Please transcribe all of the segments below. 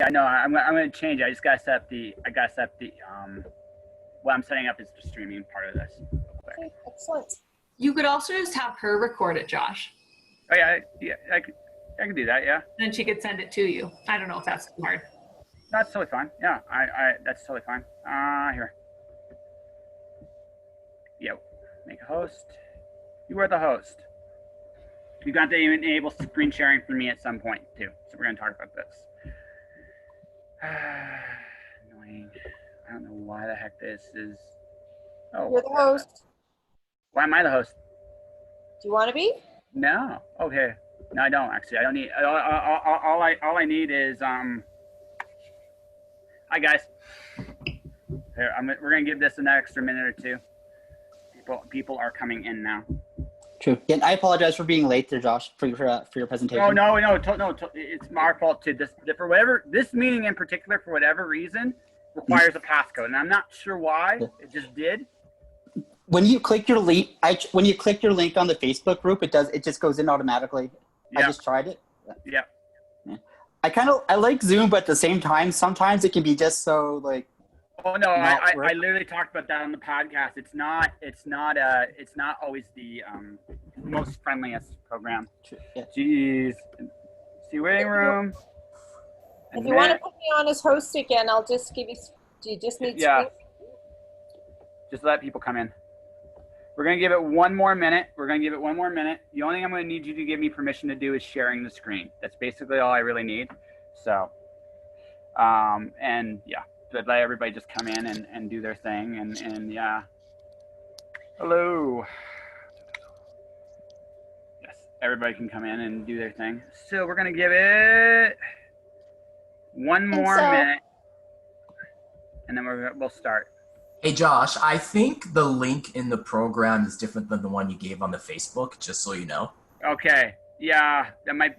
Yeah, no, I'm gonna change it. I gotta set up the what I'm setting up is the streaming part of this. Okay, excellent. You could also just have her record it, Josh. Oh yeah, I can do that. Yeah, Then she could send it to you. I don't know if that's too hard. that's totally fine. Yeah, that's totally fine. Here. Yeah, make a host. You are the host. You got to enable screen sharing for me at some point too. So we're gonna talk about this. Annoying. I don't know why the heck this is. Oh, You're the host. Why am I the host? Do you want to be? No. Okay. No, I don't actually. I don't need. All I need is Hi guys. Here, we're gonna give this an extra minute or two. People are coming in now. True. Yeah, I apologize for being late there, Josh, for your presentation. Oh no, it's my fault too. This meeting in particular, for whatever reason, requires a passcode, and I'm not sure why. It just did. When you click your link, when you click your link on the Facebook group, it just goes in automatically. Yeah. I just tried it. Yeah. I like Zoom, but at the same time, sometimes it can be just so like. Oh no, I literally talked about that on the podcast. It's not always the most friendliest program. Yeah. Jeez. See waiting room. If you want to put me on as host again, I'll just give you. Do you just need? Yeah. Just let people come in. We're gonna give it one more minute. The only thing I'm gonna need you to give me permission to do is sharing the screen. That's basically all I really need. So, and yeah. But let everybody just come in and do their thing and yeah. Hello. Yes, everybody can come in and do their thing. So we're gonna give it one more minute, and then we'll start. Hey Josh, I think the link in the program is different than the one you gave on the Facebook, just so you know. Okay. Yeah, that might.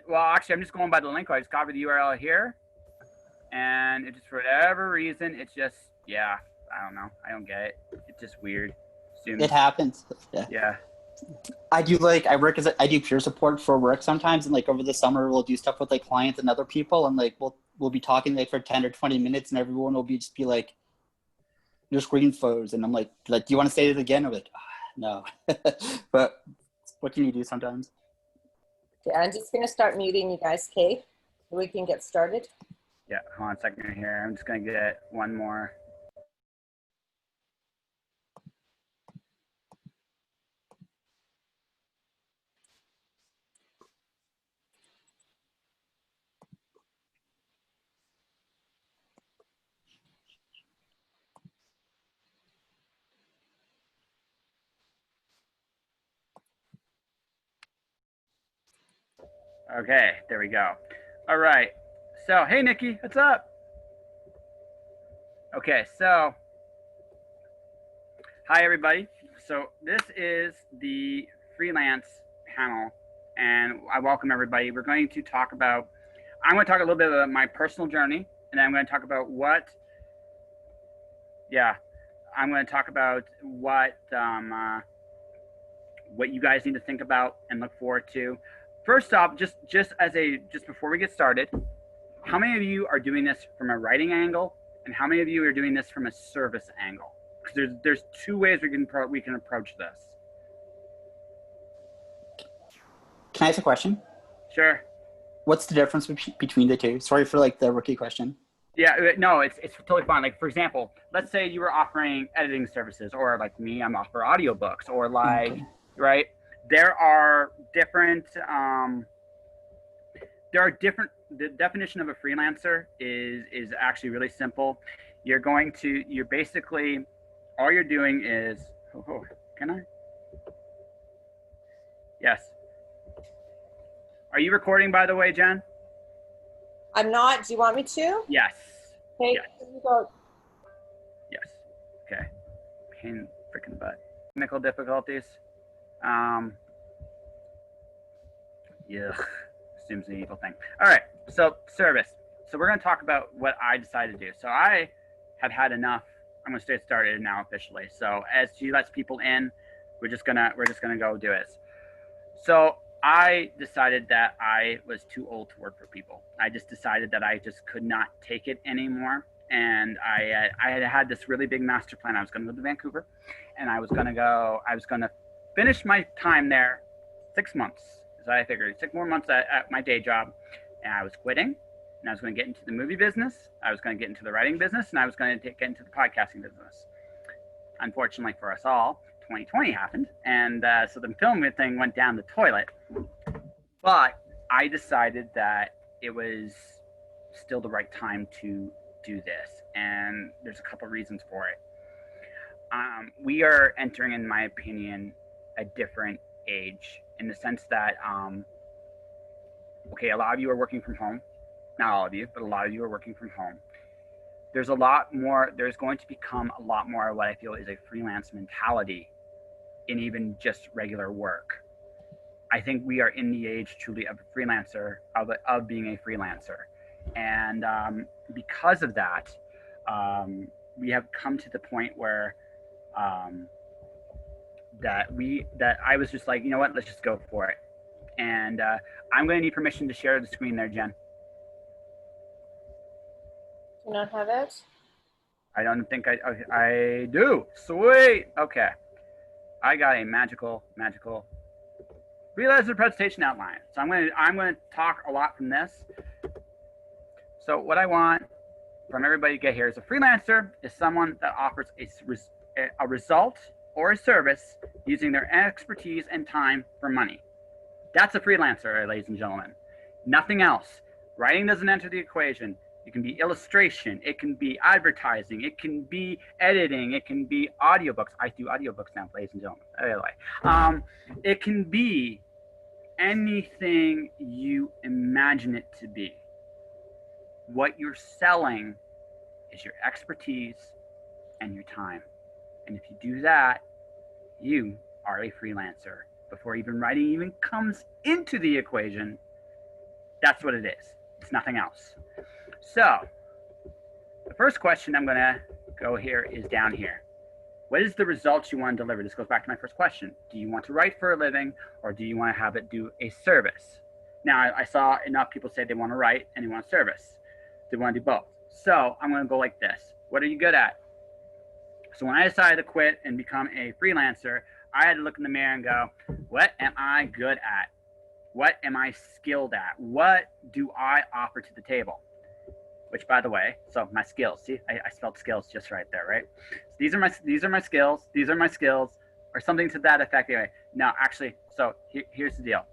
Well, actually, I'm just going by the link. I just copied the URL here, and it just for whatever reason, it's just I don't know. I don't get it. It's just weird. It happens. Yeah. I do I do peer support for work sometimes, and like over the summer we'll do stuff with like clients and other people, and like we'll be talking like for 10 or 20 minutes, and everyone will just be like, your screen froze, and I'm like, do you want to say it again? I'm like, no. But what can you do sometimes? Okay, I'm just going to start muting you guys, okay? So we can get started. Yeah, hold on a second here. I'm just going to get one more. Okay, there we go. All right. So, hey, Nikki, what's up? Okay, so, hi, everybody. So this is the freelance panel, and I welcome everybody. We're going to talk about, I'm going to talk a little bit about my personal journey, and then I'm going to talk about what you guys need to think about and look forward to. First off, just before we get started, how many of you are doing this from a writing angle, and how many of you are doing this from a service angle? Because there's two ways we can approach this. Can I ask a question? Sure. What's the difference between the two? Sorry for like the rookie question. Yeah, no, it's totally fine. Like, for example, let's say you were offering editing services, or like me, I'm offering audiobooks, or like, okay. Right? There are different, the definition of a freelancer is actually really simple. You're basically, all you're doing is, can I? Yes. Are you recording, by the way, Jen? I'm not. Do you want me to? Yes. Okay, yes. Here you go. Yes. Okay. Pain freaking butt. Technical difficulties. Yeah. Assumes the evil thing. All right. So service. So we're going to talk about what I decided to do. So I have had enough. I'm going to get started now officially. So as she lets people in, we're just gonna go do it. So I decided that I was too old to work for people. I just decided that I just could not take it anymore. And I had this really big master plan. I was going to go to Vancouver, and I was going to finish my time there 6 months. So I figured 6 more months at my day job, and I was quitting, and I was going to get into the movie business. I was going to get into the writing business, and I was going to get into the podcasting business. Unfortunately for us all, 2020 happened, and so the film thing went down the toilet. But I decided that it was still the right time to do this, and there's a couple reasons for it. We are entering, in my opinion, a different age in the sense that, okay, a lot of you are working from home. Not all of you, but a lot of you are working from home. There's going to become a lot more of what I feel is a freelance mentality in even just regular work. I think we are in the age truly of a freelancer, of being a freelancer. And because of that, we have come to the point where that I was just like, you know what, let's just go for it. And I'm going to need permission to share the screen there, Jen. Do you not have it? I don't think I do. Sweet. Okay. I got a magical freelancer presentation outline. So I'm going to talk a lot from this. So what I want from everybody to get here is a freelancer is someone that offers a result or a service using their expertise and time for money. That's a freelancer, ladies and gentlemen. Nothing else. Writing doesn't enter the equation. It can be illustration. It can be advertising. It can be editing. It can be audiobooks. I do audiobooks now, ladies and gentlemen. Anyway, it can be anything you imagine it to be. What you're selling is your expertise and your time. And if you do that, you are a freelancer. Before even writing even comes into the equation, that's what it is. It's nothing else. So the first question I'm going to go here is down here. What is the results you want to deliver? This goes back to my first question. Do you want to write for a living, or do you want to have it do a service? Now, I saw enough people say they want to write and they want service. They want to do both. So I'm going to go like this. What are you good at? So when I decided to quit and become a freelancer, I had to look in the mirror and go, what am I good at? What am I skilled at? What do I offer to the table? Which, by the way, so my skills. See, I spelled skills just right there, right? So these are my skills. These are my skills, or something to that effect. Anyway, no, actually, so here's the deal.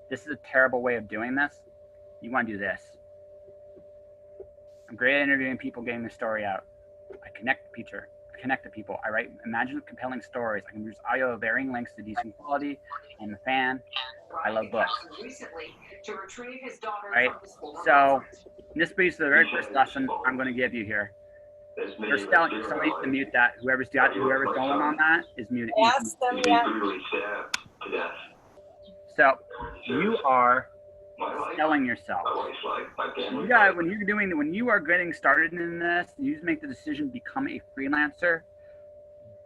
This is a terrible way of doing this. You want to do this. I'm great at interviewing people, getting their story out. I connect the people. I write imaginative, compelling stories. I can use audio of varying lengths to decent quality. I'm a fan. I love books. Right? So this brings to the very first lesson I'm going to give you here. First, somebody needs to mute that. Whoever's going on that is muted. Ask them, yeah. So you are selling yourself. When you are getting started in this, you make the decision to become a freelancer.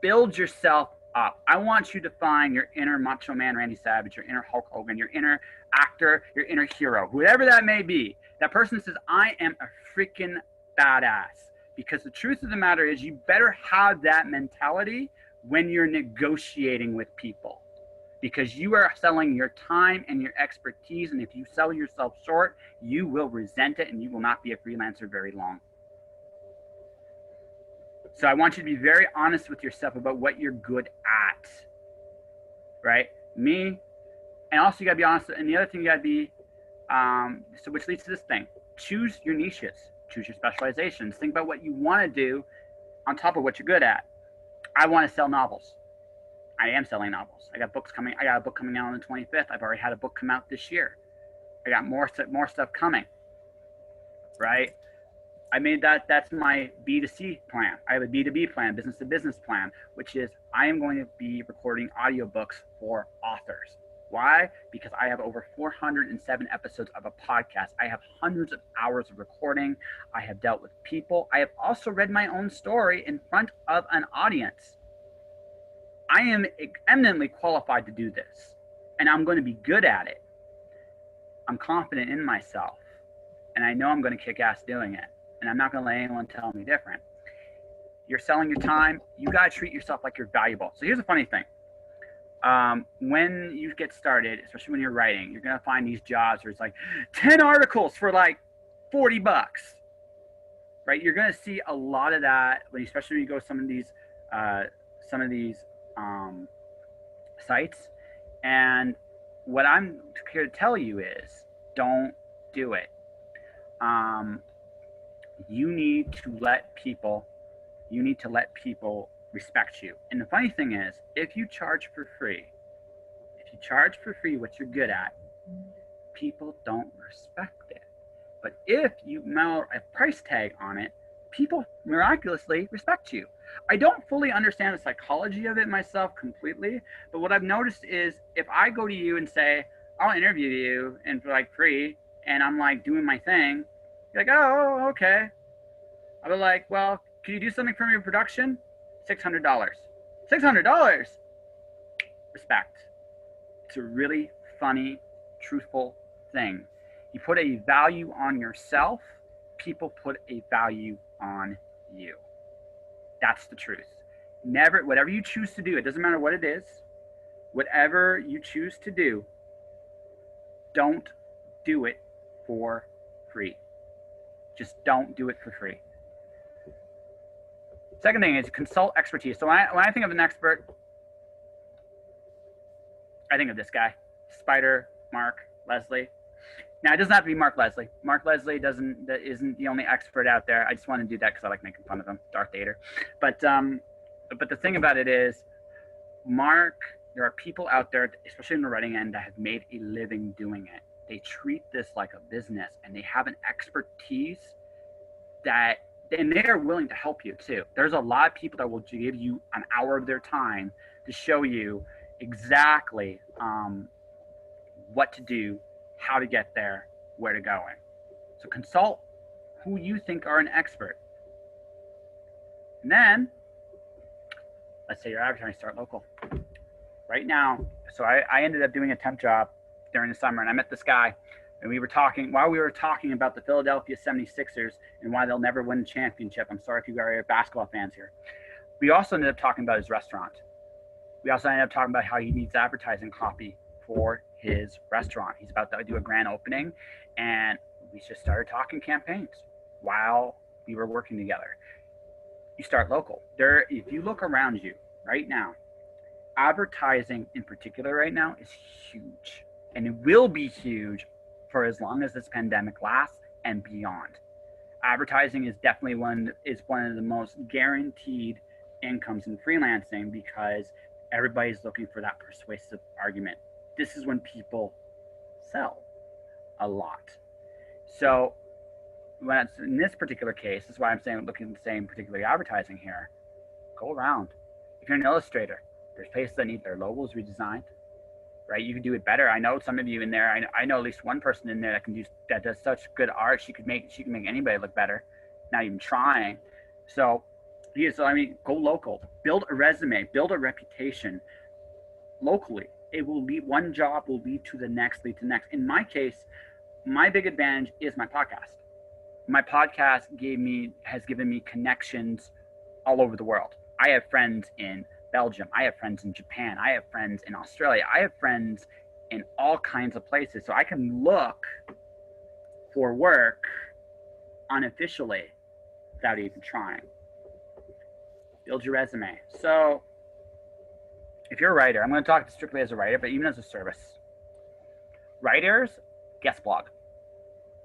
Build yourself up. I want you to find your inner Macho Man Randy Savage, your inner Hulk Hogan, your inner actor, your inner hero, whoever that may be. That person says, I am a freaking badass. Because the truth of the matter is, you better have that mentality when you're negotiating with people. Because you are selling your time and your expertise, and if you sell yourself short, you will resent it and you will not be a freelancer very long. So I want you to be very honest with yourself about what you're good at, right? Me, and also you gotta be honest, and the other thing you gotta be, so which leads to this thing, choose your niches, choose your specializations, think about what you wanna do on top of what you're good at. I wanna sell novels. I am selling novels. I got books coming. I got a book coming out on the 25th. I've already had a book come out this year. I got more stuff coming, right? I made that's my B2C plan. I have a B2B plan, business to business plan, which is I am going to be recording audiobooks for authors. Why? Because I have over 407 episodes of a podcast. I have hundreds of hours of recording. I have dealt with people. I have also read my own story in front of an audience. I am eminently qualified to do this, and I'm going to be good at it. I'm confident in myself, and I know I'm going to kick ass doing it, and I'm not going to let anyone tell me different. You're selling your time. You got to treat yourself like you're valuable. So here's a funny thing. When you get started, especially when you're writing, you're going to find these jobs where it's like 10 articles for like $40, right? You're going to see a lot of that, especially when you go to some of these sites. And what I'm here to tell you is, don't do it. You need to let people respect you. And the funny thing is, if you charge for free what you're good at, people don't respect it. But if you mount a price tag on it, people miraculously respect you. I don't fully understand the psychology of it myself completely, but what I've noticed is if I go to you and say, I'll interview you and for like free, and I'm like doing my thing, you're like, oh, okay. I'll be like, well, can you do something for your production? $600. $600? Respect. It's a really funny, truthful thing. You put a value on yourself, people put a value on you. That's the truth. Never, whatever you choose to do, it doesn't matter what it is, whatever you choose to do, don't do it for free. Just don't do it for free. Second thing is consult expertise. So when I think of an expert, I think of this guy, Spider Mark Leslie. Now, it doesn't have to be Mark Leslie. Mark Leslie isn't the only expert out there. I just want to do that because I like making fun of him, Darth Vader. But the thing about it is, there are people out there, especially in the writing end, that have made a living doing it. They treat this like a business, and they have an expertise and they are willing to help you too. There's a lot of people that will give you an hour of their time to show you exactly what to do, how to get there, where to go. So consult who you think are an expert. And then, let's say you're advertising, start local. Right now, so I ended up doing a temp job during the summer, and I met this guy, and while we were talking about the Philadelphia 76ers and why they'll never win the championship. I'm sorry if you are basketball fans here. We also ended up talking about his restaurant. We also ended up talking about how he needs advertising copy for his restaurant. He's about to do a grand opening, and we just started talking campaigns while we were working together. You start local. If you look around you right now, advertising in particular right now is huge, and it will be huge for as long as this pandemic lasts and beyond. Advertising is definitely one of the most guaranteed incomes in freelancing because everybody's looking for that persuasive argument. This is when people sell a lot. So when it's in this particular case, this is why I'm saying looking at the same particularly advertising here, go around. If you're an illustrator, there's places that need their logos redesigned, right? You can do it better. I know some of you in there, I know at least one person in there that does such good art. She can make anybody look better, not even trying. So go local, build a resume, build a reputation locally. One job will lead to the next. In my case, my big advantage is my podcast. My podcast has given me connections all over the world. I have friends in Belgium. I have friends in Japan. I have friends in Australia. I have friends in all kinds of places. So I can look for work unofficially without even trying. Build your resume. So if you're a writer, I'm going to talk strictly as a writer, but even as a service. Writers, guest blog.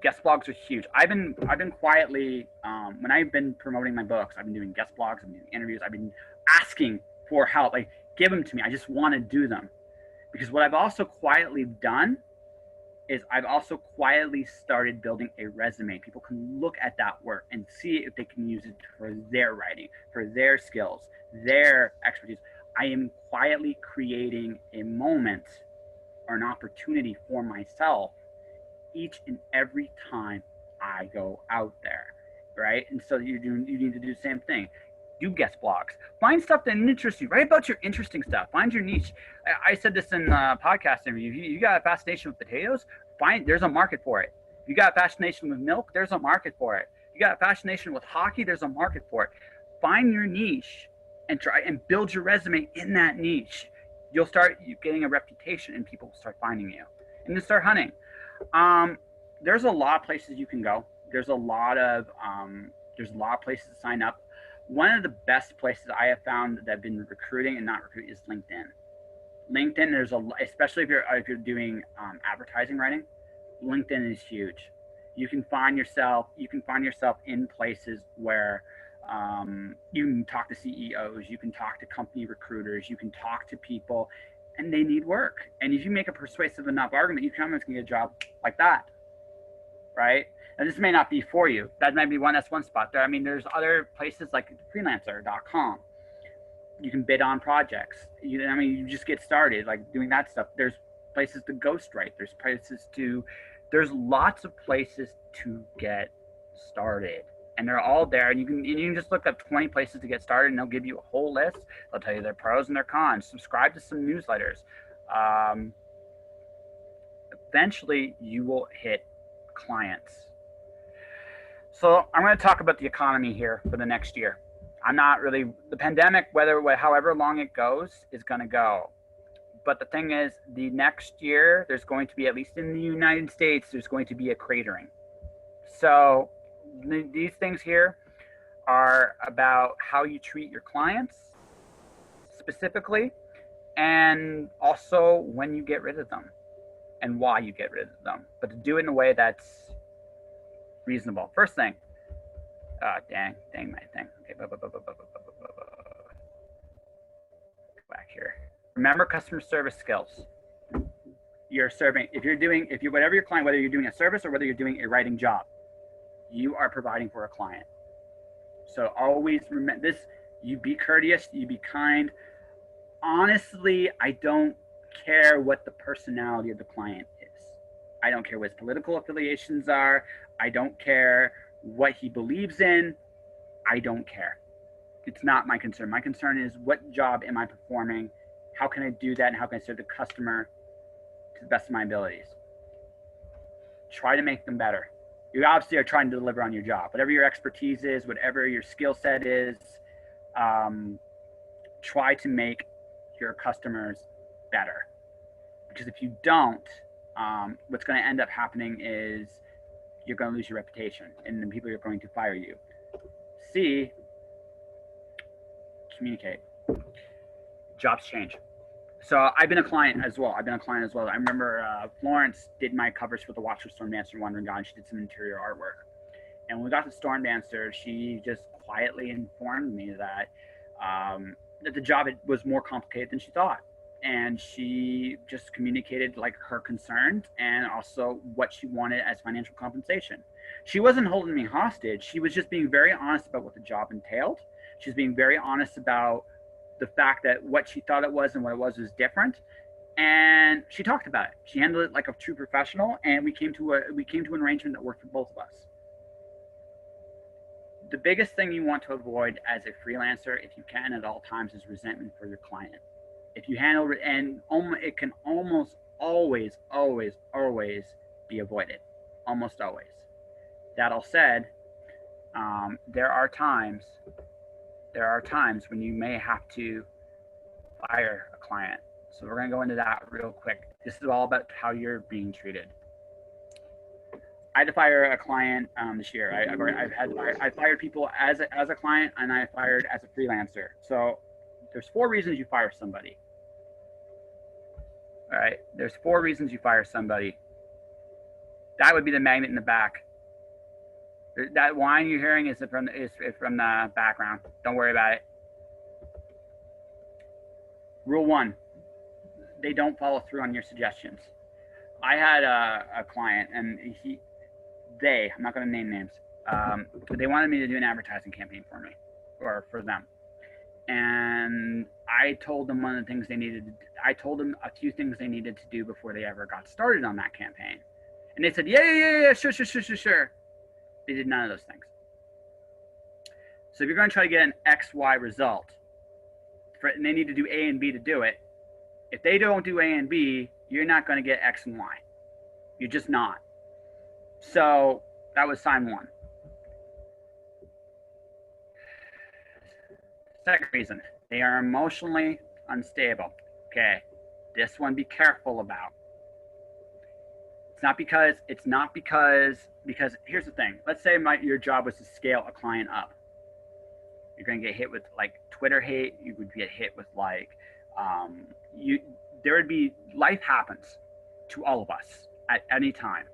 Guest blogs are huge. I've been quietly, when I've been promoting my books, I've been doing guest blogs, I've been doing interviews, I've been asking for help, like give them to me. I just want to do them. Because what I've also quietly done is I've also quietly started building a resume. People can look at that work and see if they can use it for their writing, for their skills, their expertise. I am quietly creating a moment or an opportunity for myself each and every time I go out there, right? And so you need to do the same thing. Do guest blogs. Find stuff that interests you. Write about your interesting stuff. Find your niche. I said this in the podcast interview. You got a fascination with potatoes? There's a market for it. If you got a fascination with milk, there's a market for it. If you got a fascination with hockey, there's a market for it. Find your niche and try and build your resume in that niche. You'll start getting a reputation, and people will start finding you, and then start hunting. There's a lot of places you can go. There's a lot of places to sign up. One of the best places I have found that have been recruiting and not recruiting is LinkedIn. LinkedIn, especially if you're doing advertising writing, LinkedIn is huge. You can find yourself in places where you can talk to CEOs, you can talk to company recruiters, you can talk to people, and they need work. And if you make a persuasive enough argument, you can get a job like that, right? And this may not be for you. That might be that's one spot there. I mean, there's other places like freelancer.com. You can bid on projects. You just get started like doing that stuff. There's places to ghostwrite. There's lots of places to get started, and they're all there. And you can just look up 20 places to get started, and they'll give you a whole list. They'll tell you their pros and their cons. Subscribe to some newsletters. Eventually, you will hit clients. So I'm going to talk about the economy here for the next year. The pandemic, however long it goes, is going to go. But the thing is, the next year, there's going to be, at least in the United States, there's going to be a cratering. So these things here are about how you treat your clients specifically, and also when you get rid of them and why you get rid of them, but to do it in a way that's reasonable. First thing, dang my thing. Okay, back here. Remember customer service skills. Whatever your client, whether you're doing a service or whether you're doing a writing job, you are providing for a client. So always remember this. You be courteous, you be kind. Honestly, I don't care what the personality of the client is. I don't care what his political affiliations are. I don't care what he believes in. I don't care. It's not my concern. My concern is, what job am I performing? How can I do that? And how can I serve the customer to the best of my abilities? Try to make them better. You obviously are trying to deliver on your job. Whatever your expertise is, whatever your skill set is, try to make your customers better. Because if you don't, what's going to end up happening is you're going to lose your reputation, and then people are going to fire you. C, communicate. Jobs change. So I've been a client as well. I remember Florence did my covers for the Watch for Storm Dancer Wandering God. She did some interior artwork. And when we got to Storm Dancer, she just quietly informed me that that the job was more complicated than she thought. And she just communicated like her concerns and also what she wanted as financial compensation. She wasn't holding me hostage. She was just being very honest about what the job entailed. She was being very honest about the fact that what she thought it was and what it was different. And she talked about it. She handled it like a true professional, and we came to an arrangement that worked for both of us. The biggest thing you want to avoid as a freelancer, if you can at all times, is resentment for your client. If you handle it, and it can almost always be avoided. Almost always. That all said, there are times when you may have to fire a client. So we're going to go into that real quick. This is all about how you're being treated. I had to fire a client this year. I fired people as a client, and I fired as a freelancer. So there's 4 reasons you fire somebody. All right, there's 4 reasons you fire somebody. That would be the magnet in the back. That whine you're hearing is from the background. Don't worry about it. Rule 1, they don't follow through on your suggestions. I had a client, and I'm not going to name names, but they wanted me to do an advertising campaign for me, or for them. And I told them I told them a few things they needed to do before they ever got started on that campaign. And they said, yeah, sure. They did none of those things. So if you're going to try to get an XY result, and they need to do A and B to do it, if they don't do A and B, you're not going to get X and Y. You're just not. So that was sign one. Second reason, they are emotionally unstable. Okay, this one be careful about. It's not because here's the thing. Let's say your job was to scale a client up. You're gonna get hit with like Twitter hate. You would get hit with like, there would be, life happens to all of us at any time.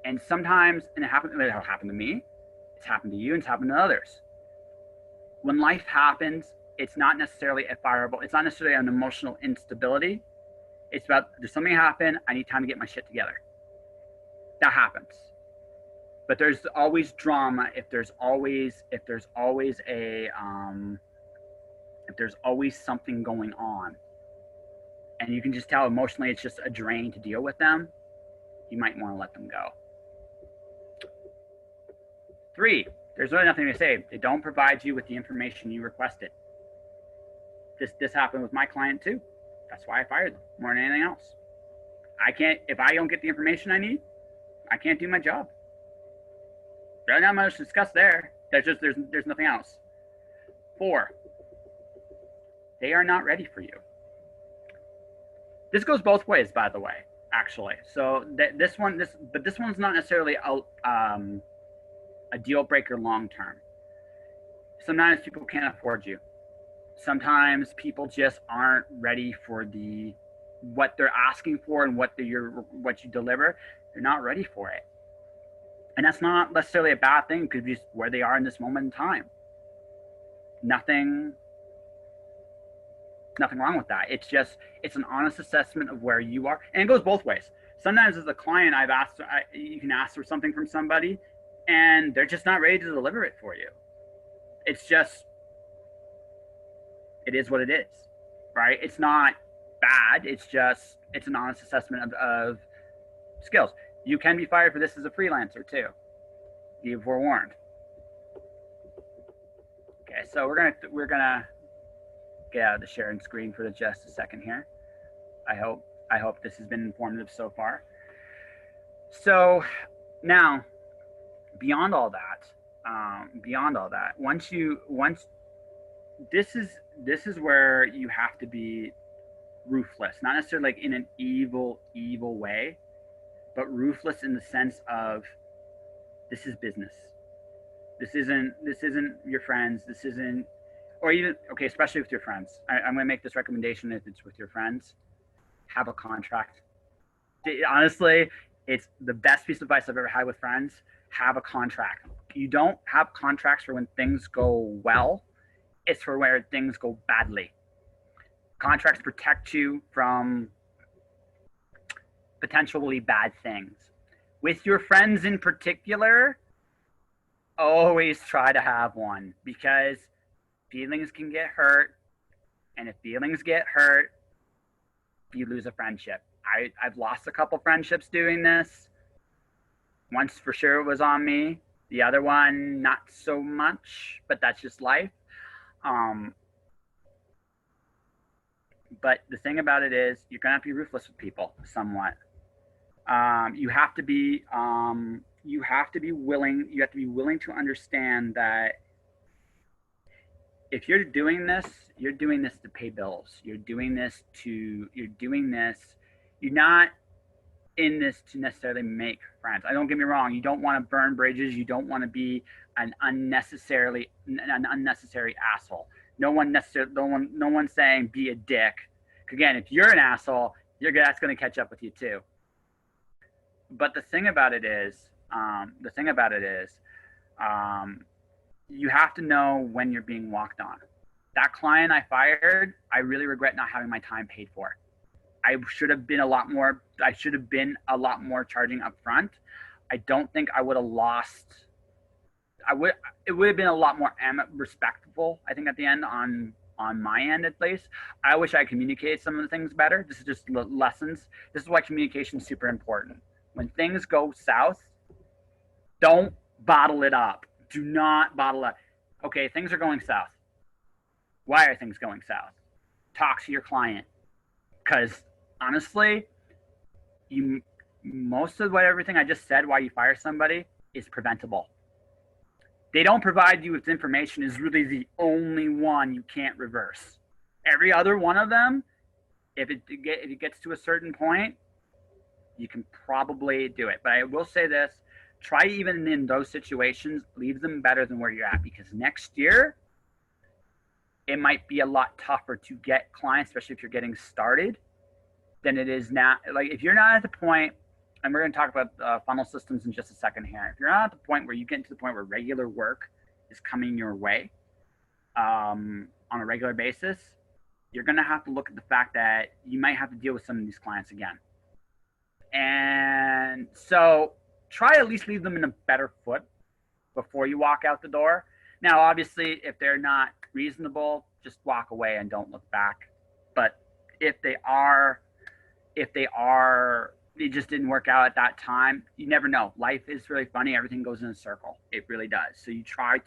And sometimes, and it'll happen to me, it's happened to you, and it's happened to others. When life happens, it's not necessarily a fireable, it's not necessarily an emotional instability. It's about, there's something happen, I need time to get my shit together. That happens. But there's always drama if there's always something going on. And you can just tell emotionally it's just a drain to deal with them, you might want to let them go. 3, there's really nothing to say. They don't provide you with the information you requested. This happened with my client too. That's why I fired them more than anything else. If I don't get the information I need, I can't do my job. There's not much to discuss there. There's nothing else. 4, they are not ready for you. This goes both ways, by the way, actually. So this one's not necessarily a deal breaker long term. Sometimes people can't afford you. Sometimes people just aren't ready for what they're asking for and what you deliver. They're not ready for it. And that's not necessarily a bad thing. It could be just where they are in this moment in time. Nothing wrong with that. It's an honest assessment of where you are. And it goes both ways. Sometimes as a client, you can ask for something from somebody and they're just not ready to deliver it for you. It is what it is, right? It's not bad. It's an honest assessment of skills. You can be fired for this as a freelancer too. Be forewarned. Okay, so we're gonna get out of the sharing screen for just a second here. I hope this has been informative so far. So now, beyond all that, this is where you have to be ruthless, not necessarily like in an evil way, but ruthless in the sense of this is business. This isn't your friends. This isn't, or even, okay, especially with your friends. I'm gonna make this recommendation if it's with your friends. Have a contract. Honestly, it's the best piece of advice I've ever had with friends. Have a contract. You don't have contracts for when things go well. It's for where things go badly. Contracts protect you from potentially bad things. With your friends in particular, always try to have one, because feelings can get hurt. And if feelings get hurt, you lose a friendship. I've lost a couple friendships doing this. Once for sure it was on me. The other one, not so much, but that's just life. But the thing about it is, you're gonna have to be ruthless with people somewhat. You have to be willing to understand that if you're doing this to pay bills. You're not in this to necessarily make friends. Don't get me wrong. You don't want to burn bridges. You don't want to be an unnecessary asshole. No one's saying be a dick. Again, if you're an asshole, that's going to catch up with you too. But the thing about it is, you have to know when you're being walked on. That client I fired, I really regret not having my time paid for. I should have been a lot more charging up front. I don't think I would have lost. It would have been a lot more respectful, I think, at the end on my end at least. I wish I communicated some of the things better. This is just lessons. This is why communication is super important. When things go south, don't bottle it up. Do not bottle up. Okay, things are going south. Why are things going south? Talk to your client. Because honestly, you most of everything I just said, why you fire somebody, is preventable. They don't provide you with information is really the only one you can't reverse. Every other one of them, if it gets to a certain point, you can probably do it. But I will say this, try even in those situations, leave them better than where you're at, because next year, it might be a lot tougher to get clients, especially if you're getting started, than it is now. Like if you're not at the point, and we're going to talk about funnel systems in just a second here. If you're not at the point where you get to the point where regular work is coming your way on a regular basis, you're going to have to look at the fact that you might have to deal with some of these clients again. And so try at least leave them in a better foot before you walk out the door. Now, obviously, if they're not reasonable, just walk away and don't look back. But if they it just didn't work out at that time, you never know. Life is really funny. Everything goes in a circle. It really does. So you try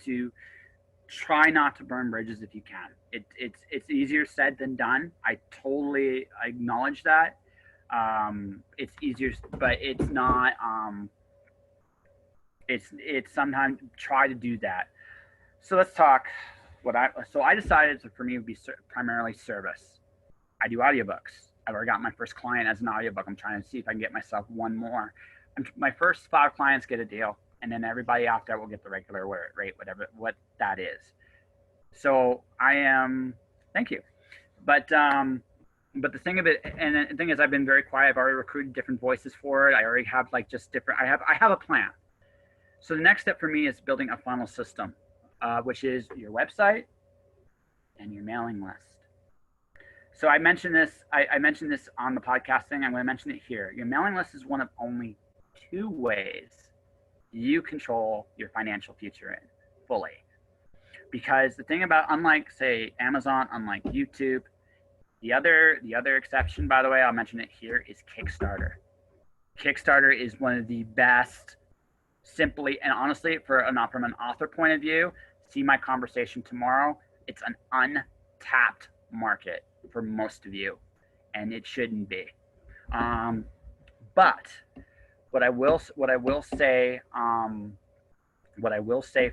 not to burn bridges if you can. It's easier said than done. I totally acknowledge that. It's easier, but it's not. It's sometimes try to do that. So let's talk. So I decided for me it would be primarily service. I do audiobooks. I've already got my first client as an audiobook. I'm trying to see if I can get myself one more. My first 5 clients get a deal, and then everybody after that will get the regular rate, what that is. So thank you. But the thing of it, and the thing is, I've been very quiet. I've already recruited different voices for it. I already have I have a plan. So the next step for me is building a funnel system, which is your website and your mailing list. So I mentioned this. I mentioned this on the podcast thing. I'm going to mention it here. Your mailing list is one of only 2 ways you control your financial future in fully. Because the thing about, unlike say Amazon, unlike YouTube, the other exception, by the way, I'll mention it here, is Kickstarter. Kickstarter is one of the best. Simply and honestly, from an author point of view, see my conversation tomorrow. It's an untapped market for most of you, and it shouldn't be. But what I will say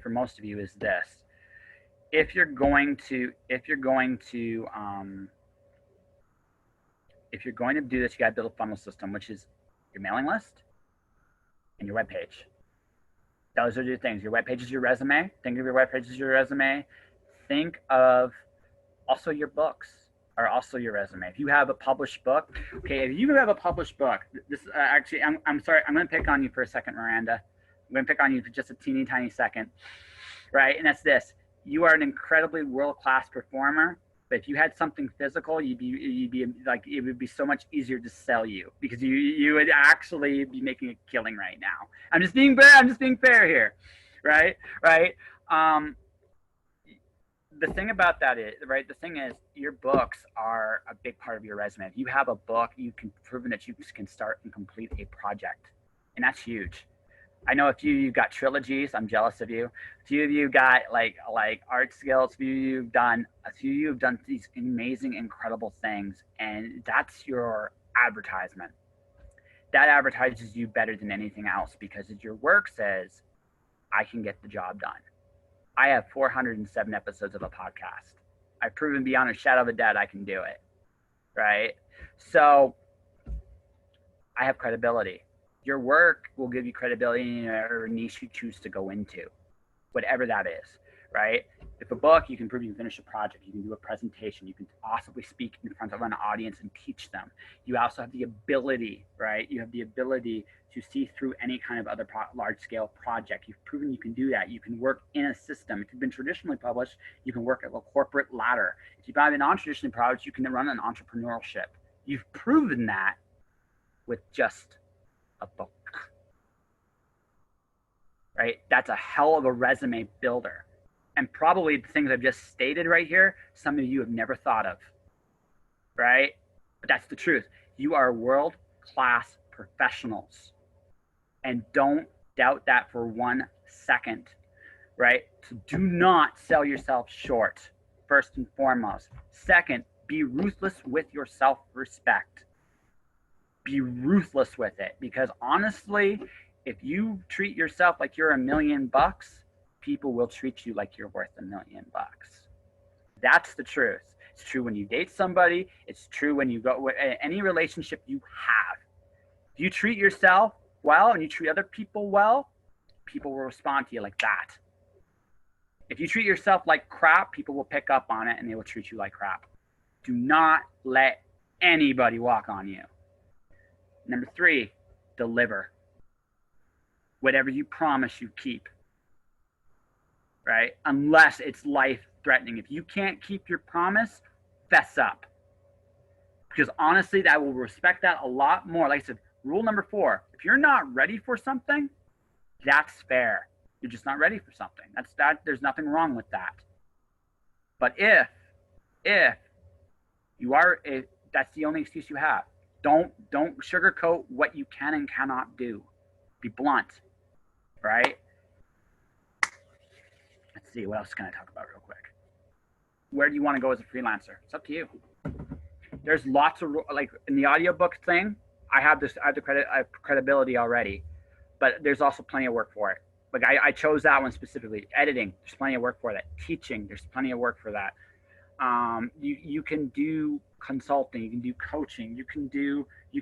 for most of you is this: if you're going to do this, you got to build a funnel system, which is your mailing list and your webpage. Those are the things. Your webpage is your resume. Think of your webpage as your resume. Think of also your books are also your resume. If you have a published book, okay, if you have a published book, this actually, I'm sorry, I'm going to pick on you for a second, Miranda. I'm going to pick on you for just a teeny tiny second, right? And that's this: you are an incredibly world-class performer. But if you had something physical, you'd be like, it would be so much easier to sell you, because you would actually be making a killing right now. I'm just being fair here, right? The thing about that is, right? The thing is, your books are a big part of your resume. If you have a book, you can prove that you can start and complete a project, and that's huge. I know a few of you got trilogies. I'm jealous of you. A few of you got like art skills. A few of you have done these amazing, incredible things, and that's your advertisement. That advertises you better than anything else, because your work says, I can get the job done. I have 407 episodes of a podcast. I've proven beyond a shadow of a doubt I can do it, right? So I have credibility. Your work will give you credibility in whatever niche you choose to go into, whatever that is, right? If a book, you can prove you can finish a project, you can do a presentation, you can possibly speak in front of an audience and teach them. You also have the ability, right? You have the ability to see through any kind of other large-scale project. You've proven you can do that. You can work in a system. If you've been traditionally published, you can work at a corporate ladder. If you've been non-traditionally published, you can run an entrepreneurship. You've proven that with just a book, right? That's a hell of a resume builder. And probably the things I've just stated right here, some of you have never thought of, right? But that's the truth. You are world-class professionals, and don't doubt that for 1 second, right? So do not sell yourself short, first and foremost. Second, be ruthless with your self-respect. be ruthless with it, because honestly, if you treat yourself like you're $1,000,000, people will treat you like you're worth $1,000,000. That's the truth. It's true when you date somebody. It's true when you go any relationship you have. If you treat yourself well and you treat other people well, people will respond to you like that. If you treat yourself like crap, people will pick up on it and they will treat you like crap. Do not let anybody walk on you. Number 3, deliver. Whatever you promise, you keep. Right? Unless it's life threatening. If you can't keep your promise, fess up. Because honestly, I will respect that a lot more. Like I said, rule number 4, if you're not ready for something, that's fair. You're just not ready for something. There's nothing wrong with that. But if you are, if that's the only excuse you have, don't sugarcoat what you can and cannot do. Be blunt, right? Let's see, what else can I talk about real quick? Where do you want to go as a freelancer? It's up to you. There's lots of, like in the audiobook thing, I have credibility already, but there's also plenty of work for it. Like I chose that one specifically. Editing, there's plenty of work for that. Teaching, there's plenty of work for that. You can do consulting, you can do coaching, you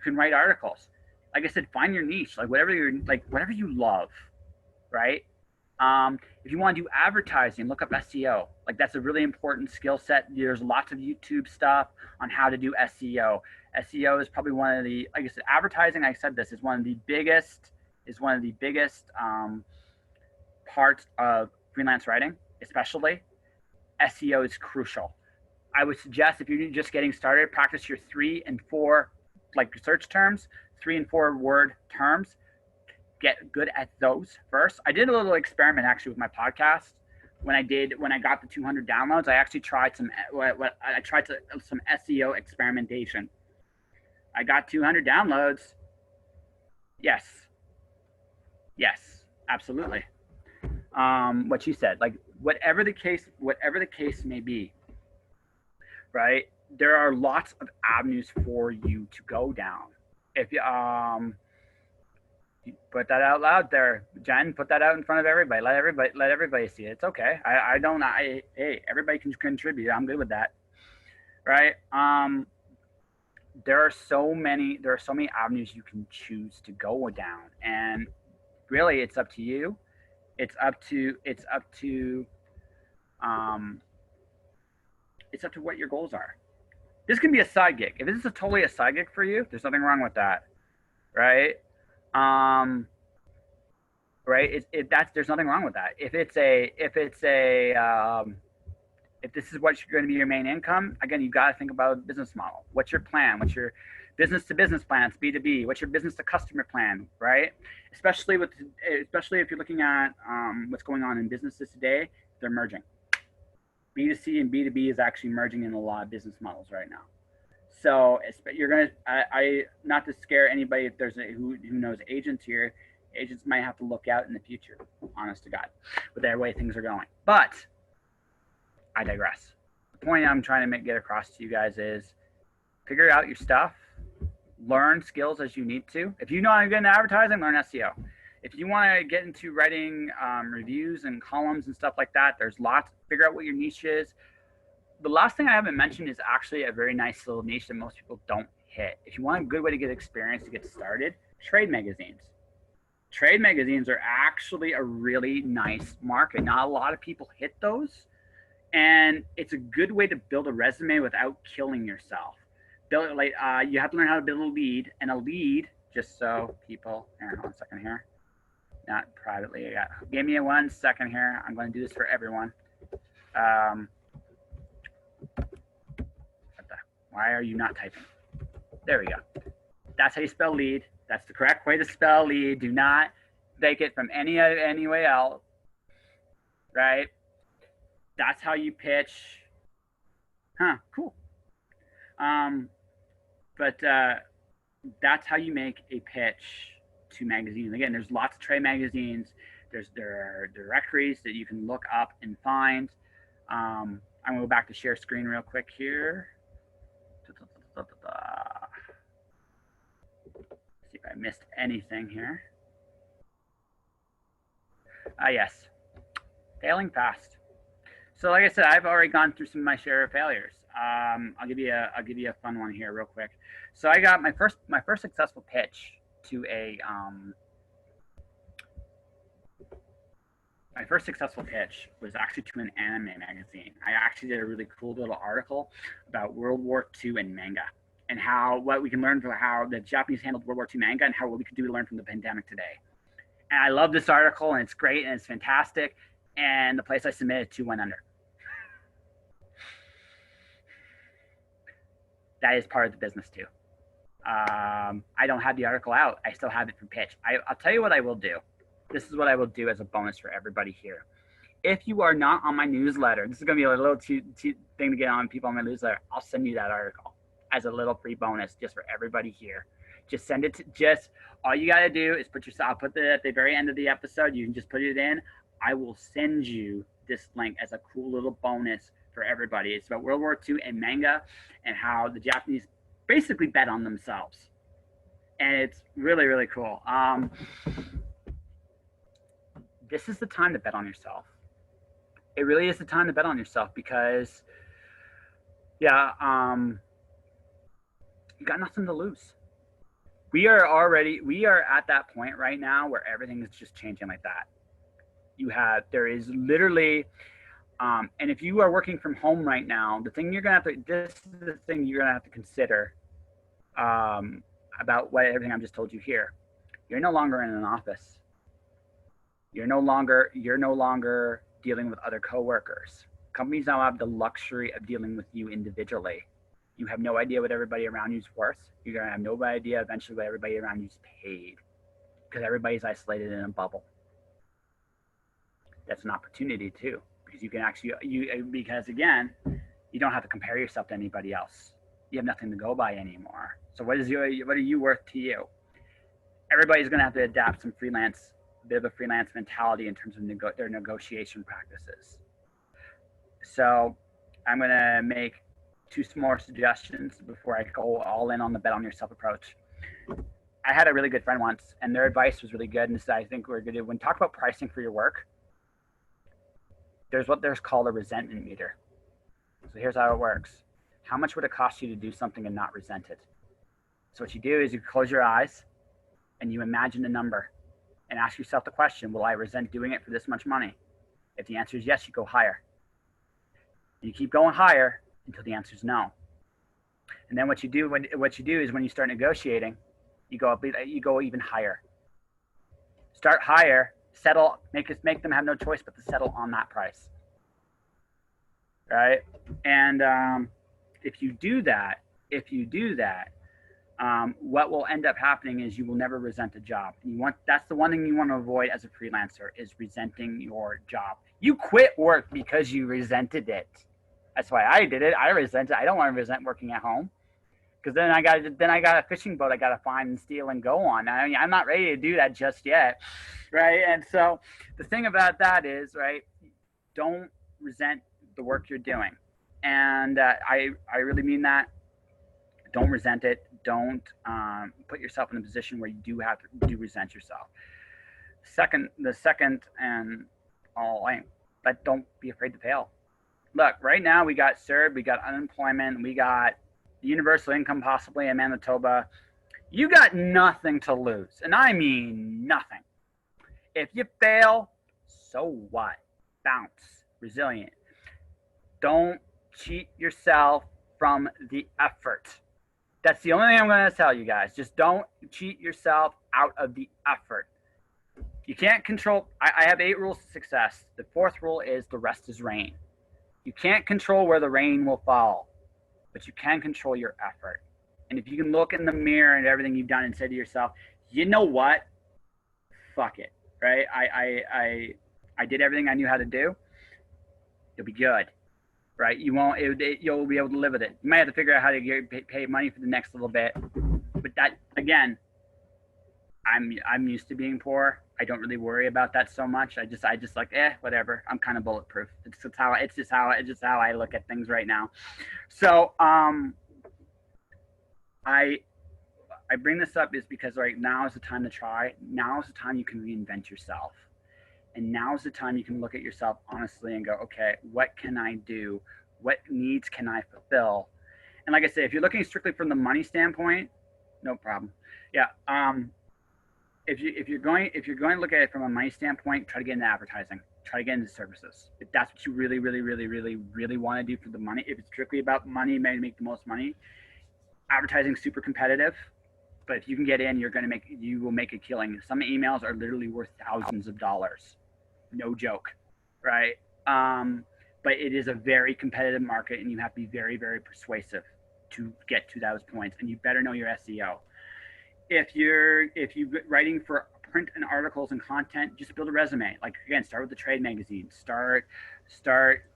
can write articles. Like I said, find your niche, like whatever you love, right? If you want to do advertising, look up SEO. Like that's a really important skill set. There's lots of YouTube stuff on how to do SEO. SEO is probably one of the, like I said, advertising, I said this, is one of the biggest parts of freelance writing, especially. SEO is crucial. I would suggest if you're just getting started, practice your 3 and 4 like search terms, 3 and 4 word terms. Get good at those first. I did a little experiment actually with my podcast. When I got the 200 downloads, I actually tried some SEO experimentation. I got 200 downloads. Yes, absolutely. What you said, like whatever the case may be, right? There are lots of avenues for you to go down. If you put that out loud there, Jen, put that out in front of everybody. Let everybody see it. It's okay. Hey, everybody can contribute. I'm good with that. Right? There are so many avenues you can choose to go down, and really it's up to you. It's up to what your goals are. This can be a side gig. If this is totally a side gig for you, there's nothing wrong with that. Right? Right? There's nothing wrong with that. If this is what's going to be your main income, again, you've got to think about a business model. What's your plan? What's your business to business plan? It's B2B. What's your business to customer plan, right? Especially if you're looking at what's going on in businesses today, they're merging. B2C and B2B is actually merging in a lot of business models right now. So you're gonna, not to scare anybody if there's who knows agents here. Agents might have to look out in the future, honest to God, with the way things are going. But I digress. The point I'm trying to get across to you guys is figure out your stuff, learn skills as you need to. If you know how to get into advertising, learn SEO. If you want to get into writing reviews and columns and stuff like that, there's lots. Figure out what your niche is. The last thing I haven't mentioned is actually a very nice little niche that most people don't hit. If you want a good way to get experience to get started, trade magazines. Trade magazines are actually a really nice market. Not a lot of people hit those. And it's a good way to build a resume without killing yourself. You have to learn how to build a lead, and a lead, just so people, hold on a second here, not privately. Give me 1 second here. I'm going to do this for everyone. Why are you not typing? There we go. That's how you spell lead. That's the correct way to spell lead. Do not take it from any way else, right? That's how you pitch. Cool. But that's how you make a pitch to magazines. Again, there's lots of trade magazines. There are directories that you can look up and find. I'm gonna go back to share screen real quick here. if I missed anything here. Yes, failing fast. So like I said, I've already gone through some of my share of failures. I'll give you a fun one here real quick. So I got my first successful pitch to a my first successful pitch was actually to an anime magazine. I actually did a really cool little article about World War II and manga, and what we can learn from how the Japanese handled World War II manga, and what we could do to learn from the pandemic today. And I love this article, and it's great, and it's fantastic. And the place I submitted to went under. That is part of the business too. I don't have the article out. I still have it for pitch. I'll tell you what I will do. This is what I will do as a bonus for everybody here. If you are not on my newsletter, this is going to be a little thing to get on people on my newsletter. I'll send you that article as a little free bonus just for everybody here. Just send it to, all you got to do is I'll put it at the very end of the episode. You can just put it in. I will send you this link as a cool little bonus for everybody. It's about World War II and manga and how the Japanese basically bet on themselves. And it's really, really cool. This is the time to bet on yourself. It really is the time to bet on yourself because, you got nothing to lose. We are at that point right now where everything is just changing like that. There is literally, and if you are working from home right now, this is the thing you're gonna have to consider about everything I've just told you here. You're no longer in an office. You're no longer dealing with other coworkers. Companies now have the luxury of dealing with you individually. You have no idea what everybody around you is worth. You're gonna have no idea eventually what everybody around you is paid because everybody's isolated in a bubble. That's an opportunity too, because you can actually because again, you don't have to compare yourself to anybody else. You have nothing to go by anymore. So what are you worth to you? Everybody's gonna have to adapt some bit of a freelance mentality in terms of their negotiation practices. So I'm gonna make 2 more suggestions before I go all in on the bet on yourself approach. I had a really good friend once, and their advice was really good. And this, I think, we're good when talk about pricing for your work. There's called a resentment meter. So here's how it works. How much would it cost you to do something and not resent it? So what you do is you close your eyes and you imagine a number and ask yourself the question, will I resent doing it for this much money? If the answer is yes, you go higher. And you keep going higher until the answer is no. And then what you do is when you start negotiating, you go even higher. Start higher, settle, make them have no choice but to settle on that price. Right? And if you do that, what will end up happening is you will never resent a job. That's the one thing you want to avoid as a freelancer is resenting your job. You quit work because you resented it. That's why I did it. I resent it. I don't want to resent working at home because then I got a fishing boat I got to find and steal and go on. I mean, I'm not ready to do that just yet, right? And so the thing about that is, right, don't resent the work you're doing. And I really mean that. Don't resent it. Don't put yourself in a position where you do resent yourself. The second and but don't be afraid to fail. Look, right now we got CERB, we got unemployment, we got universal income possibly in Manitoba. You got nothing to lose, and I mean nothing. If you fail, so what? Bounce, resilient. Don't cheat yourself from the effort. That's the only thing I'm going to tell you guys. Just don't cheat yourself out of the effort. You can't control. I have 8 rules to success. The 4th rule is the rest is rain. You can't control where the rain will fall, but you can control your effort. And if you can look in the mirror and everything you've done and say to yourself, you know what? Fuck it, right? I did everything I knew how to do. You'll be good, right? You'll be able to live with it. You might have to figure out how to pay money for the next little bit, but that again, I'm used to being poor. I don't really worry about that so much. I just like, whatever. I'm kind of bulletproof. It's just how I look at things right now. So, I I bring this up is because right now is the time to try. Now is the time you can reinvent yourself. And now is the time you can look at yourself honestly and go, okay, what can I do? What needs can I fulfill? And like I say, if you're looking strictly from the money standpoint, no problem. Yeah. If you're going to look at it from a money standpoint, try to get into advertising. Try to get into services. If that's what you really, really, really, really, really want to do for the money, if it's strictly about money, maybe make the most money. Advertising super competitive, but if you can get in, you will make a killing. Some emails are literally worth thousands of dollars. No joke, right? But it is a very competitive market, and you have to be very, very persuasive to get to those points. And you better know your SEO. If you're writing for print and articles and content, just build a resume. Like again, start with the trade magazine. Start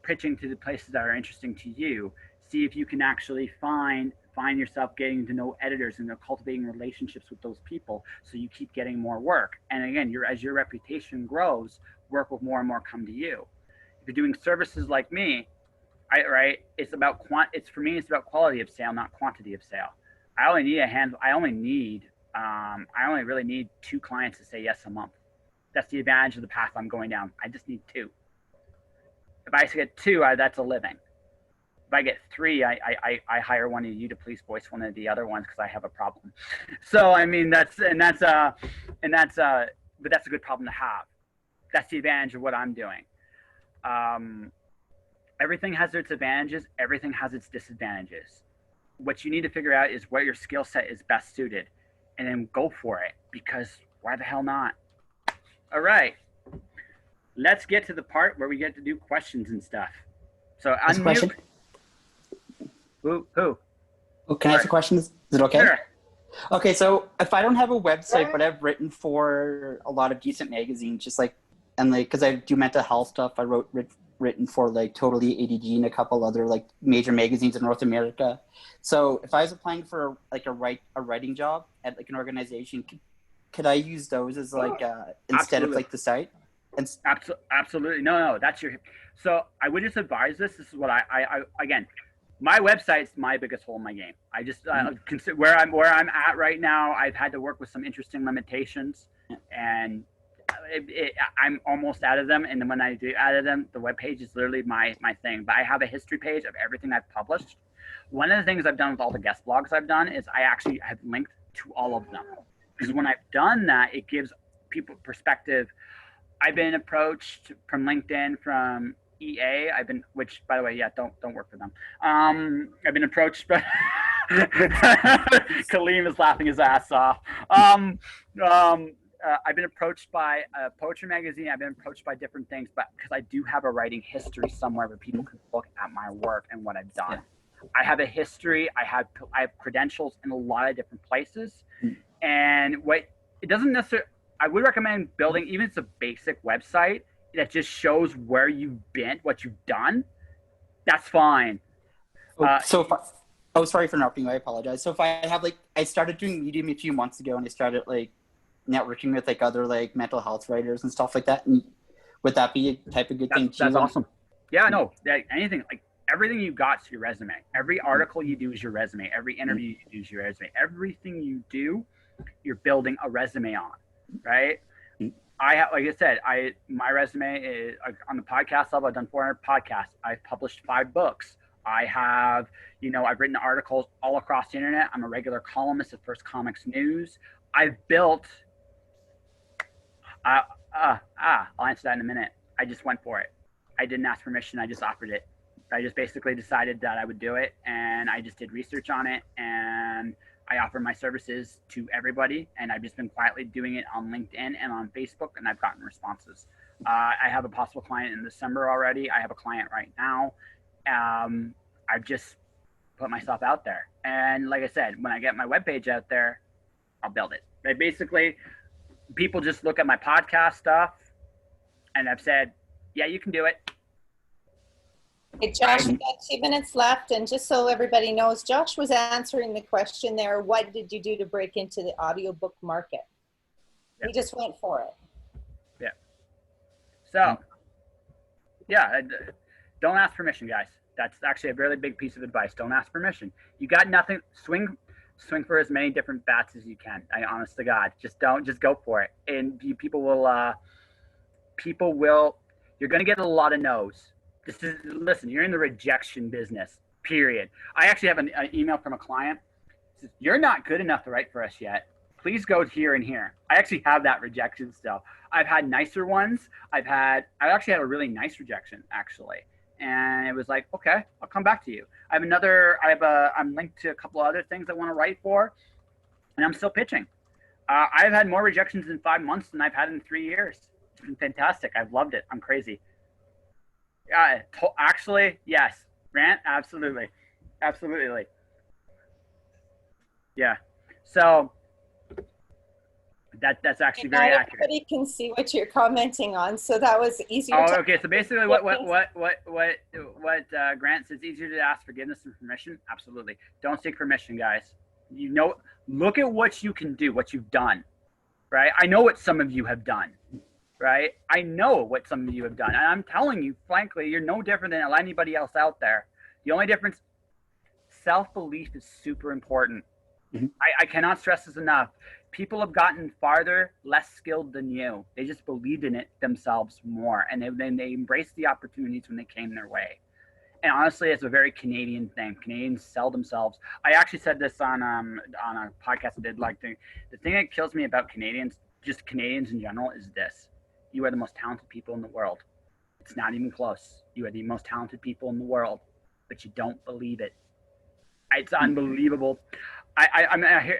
pitching to the places that are interesting to you. See if you can actually find yourself getting to know editors and cultivating relationships with those people, so you keep getting more work. And again, as your reputation grows, work will more and more come to you. If you're doing services like me, it's about for me, it's about quality of sale, not quantity of sale. I only really need 2 clients to say yes a month. That's the advantage of the path I'm going down. I just need 2. If I get 2, that's a living. If I get 3, I hire one of you to please voice one of the other ones because I have a problem. So I mean but that's a good problem to have. That's the advantage of what I'm doing. Everything has its advantages. Everything has its disadvantages. What you need to figure out is where your skill set is best suited, and then go for it, because why the hell not? All right. Let's get to the part where we get to do questions and stuff. So That's a question. Who? Oh, can I ask a question? Is it okay? Sure. Okay, so if I don't have a website, but I've written for a lot of decent magazines, because I do mental health stuff, I written for like Totally ADD and a couple other like major magazines in North America. So if I was applying for like a writing job at like an organization, could I use those as like instead of like the site? And Absolutely. No, that's your. So I would just advise this. This is what I again. My website's my biggest hole in my game. I just consider where I'm at right now. I've had to work with some interesting limitations, and I'm almost out of them. And then when I do out of them, the web page is literally my thing. But I have a history page of everything I've published. One of the things I've done with all the guest blogs I've done is I actually have linked to all of them, because when I've done that, it gives people perspective. I've been approached from LinkedIn from EA. Which by the way, yeah, don't work for them. I've been approached by Kaleem is laughing his ass off. I've been approached by a poetry magazine. I've been approached by different things, but because I do have a writing history somewhere where people can look at my work and what I've done. Yeah. I have a history. I have credentials in a lot of different places, and it doesn't necessarily. I would recommend building, even if it's a basic website that just shows where you've been, what you've done. That's fine. Sorry for interrupting you. I apologize. So if I have I started doing Medium a few months ago, and I started networking with other mental health writers and stuff like that. And would that be a type of good thing too? That's awesome. Yeah, no, anything everything you got is your resume. Every article you do is your resume. Every interview you do is your resume. Everything you do, you're building a resume on. Right. Like I said, my resume is on the podcast level. I've done 400 podcasts. I've published 5 books. I have, I've written articles all across the internet. I'm a regular columnist at First Comics News. I've built, I'll answer that in a minute. I just went for it. I didn't ask permission. I just offered it. I just basically decided that I would do it, and I just did research on it, and I offer my services to everybody, and I've just been quietly doing it on LinkedIn and on Facebook, and I've gotten responses. I have a possible client in December already. I have a client right now. I've just put myself out there. And like I said, when I get my webpage out there, I'll build it. Basically, people just look at my podcast stuff, and I've said, yeah, you can do it. Hey, Josh, we've got 2 minutes left, and just so everybody knows, Josh was answering the question there, what did you do to break into the audiobook market? He just went for it. Yeah. So, yeah, don't ask permission, guys. That's actually a really big piece of advice. Don't ask permission. You got nothing. swing for as many different bats as you can. I honest to God, just go for it. And people will, you're going to get a lot of no's. Listen, you're in the rejection business, period. I actually have an email from a client. It says, you're not good enough to write for us yet. Please go here and here. I actually have that rejection still. I've had nicer ones. I actually had a really nice rejection actually. And it was like, okay, I'll come back to you. I'm linked to a couple of other things I want to write for, and I'm still pitching. I've had more rejections in 5 months than I've had in 3 years. It's been fantastic. I've loved it. I'm crazy. Actually, yes. Grant, absolutely. Absolutely. Yeah. So that's actually very accurate. Everybody can see what you're commenting on, so that was easier. Oh, okay. So basically, what Grant says, easier to ask forgiveness and permission. Absolutely. Don't seek permission, guys. Look at what you can do, what you've done, right? I know what some of you have done, right? I know what some of you have done, and I'm telling you, frankly, you're no different than anybody else out there. The only difference, self-belief is super important. Mm-hmm. I cannot stress this enough. People have gotten farther, less skilled than you. They just believed in it themselves more, and they embraced the opportunities when they came their way. And honestly, it's a very Canadian thing. Canadians sell themselves. I actually said this on a podcast I did. Like the thing that kills me about Canadians, just Canadians in general, is this: you are the most talented people in the world. It's not even close. You are the most talented people in the world, but you don't believe it. It's unbelievable. I'm here,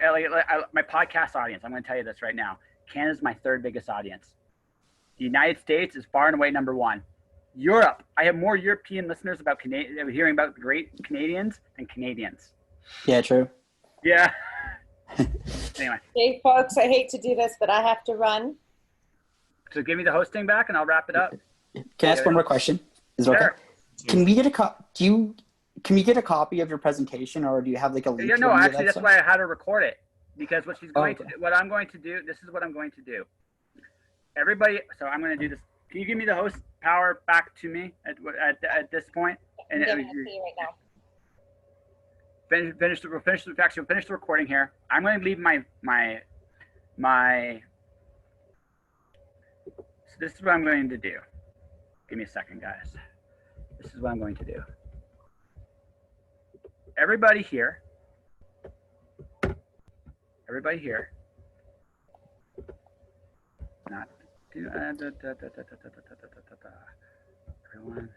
my podcast audience. I'm going to tell you this right now. Canada's my third biggest audience. The United States is far and away number one. Europe, I have more European listeners about hearing about the great Canadians than Canadians. Yeah, true. Yeah. Anyway. Hey, folks, I hate to do this, but I have to run. So give me the hosting back, and I'll wrap it up. Can I ask one more question? Is it okay? Sure. Can we get Can we get a copy of your presentation, or do you have like a link? Yeah, no, actually, that's why I had to record it, because what I'm going to do, this is what I'm going to do. Everybody, so I'm going to do this. Can you give me the host power back to me at this point? And I'm giving it to you right now. We'll finish the recording here. I'm going to leave my. So this is what I'm going to do. Give me a second, guys. This is what I'm going to do. Everybody here. Not do everyone.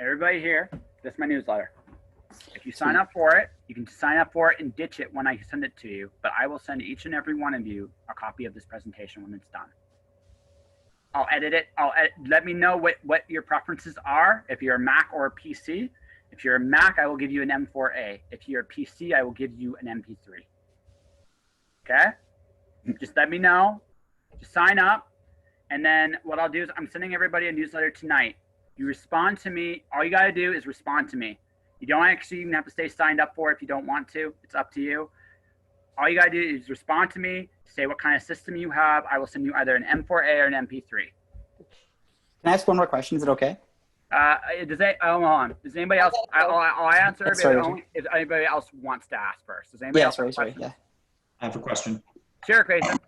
Everybody here. This is my newsletter. If you sign up for it, you can sign up for it and ditch it when I send it to you. But I will send each and every one of you a copy of this presentation when it's done. I'll edit it. Let me know what your preferences are. If you're a Mac or a PC. If you're a Mac, I will give you an M4A. If you're a PC, I will give you an MP3. Okay? Just let me know. Just sign up. And then what I'll do is I'm sending everybody a newsletter tonight. You respond to me. All you got to do is respond to me. You don't actually even have to stay signed up for it if you don't want to. It's up to you. All you got to do is respond to me, say what kind of system you have. I will send you either an M4A or an MP3. Can I ask one more question? Is it okay? Hold on. Does anybody else? I'll answer if anybody else wants to ask first. Does anybody else? Sorry. Yeah. I have a question. Sure, Grayson.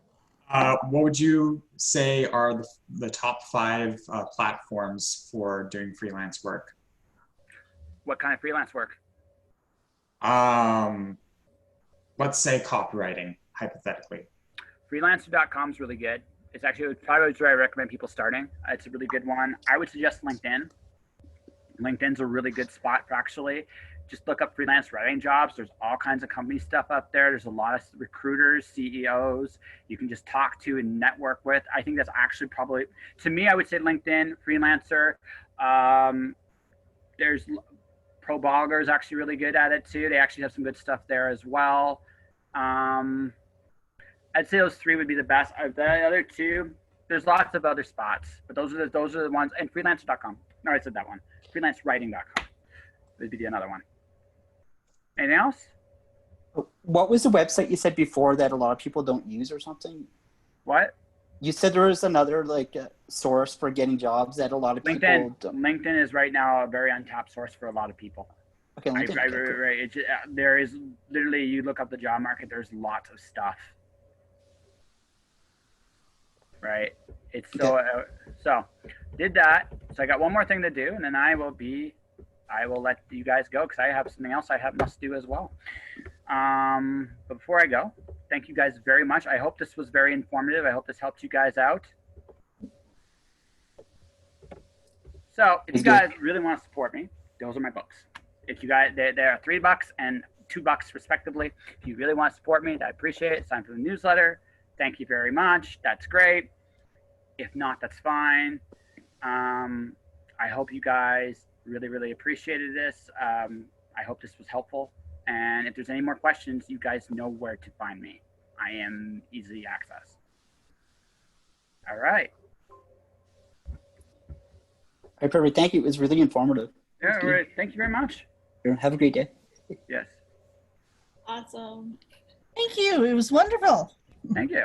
What would you say are the top 5 platforms for doing freelance work? What kind of freelance work? Let's say copywriting, hypothetically. Freelancer.com is really good. It's actually probably where I recommend people starting. It's a really good one. I would suggest LinkedIn. LinkedIn's a really good spot for actually. Just look up freelance writing jobs. There's all kinds of company stuff up there. There's a lot of recruiters, CEOs you can just talk to and network with. I think that's actually probably, to me, I would say LinkedIn, Freelancer. There's Pro Blogger is actually really good at it too. They actually have some good stuff there as well. I'd say those 3 would be the best. The other 2, there's lots of other spots, but those are the ones. And freelancer.com. No, I said that one. Freelancewriting.com would be another one. Anything else? What was the website you said before that a lot of people don't use or something? What? You said there was another source for getting jobs that a lot of people don't. LinkedIn is right now a very untapped source for a lot of people. Okay, LinkedIn. Okay, cool. Right. It's, there is literally, you look up the job market, there's lots of stuff. Right. It's so, so did that. So I got one more thing to do, and then I will let you guys go because I have something else must do as well. But before I go, thank you guys very much. I hope this was very informative. I hope this helped you guys out. So if you guys really want to support me, those are my books. If you guys, there are $3 and $2 respectively. If you really want to support me, I appreciate it. Sign for the newsletter. Thank you very much. That's great. If not, that's fine. I hope you guys really appreciated this. I hope this was helpful. And if there's any more questions, you guys know where to find me. I am easily accessed. All right. All right, perfect. Thank you. It was really informative. Yeah, all right. Thank you very much. Have a great day. Yes. Awesome. Thank you. It was wonderful. Thank you.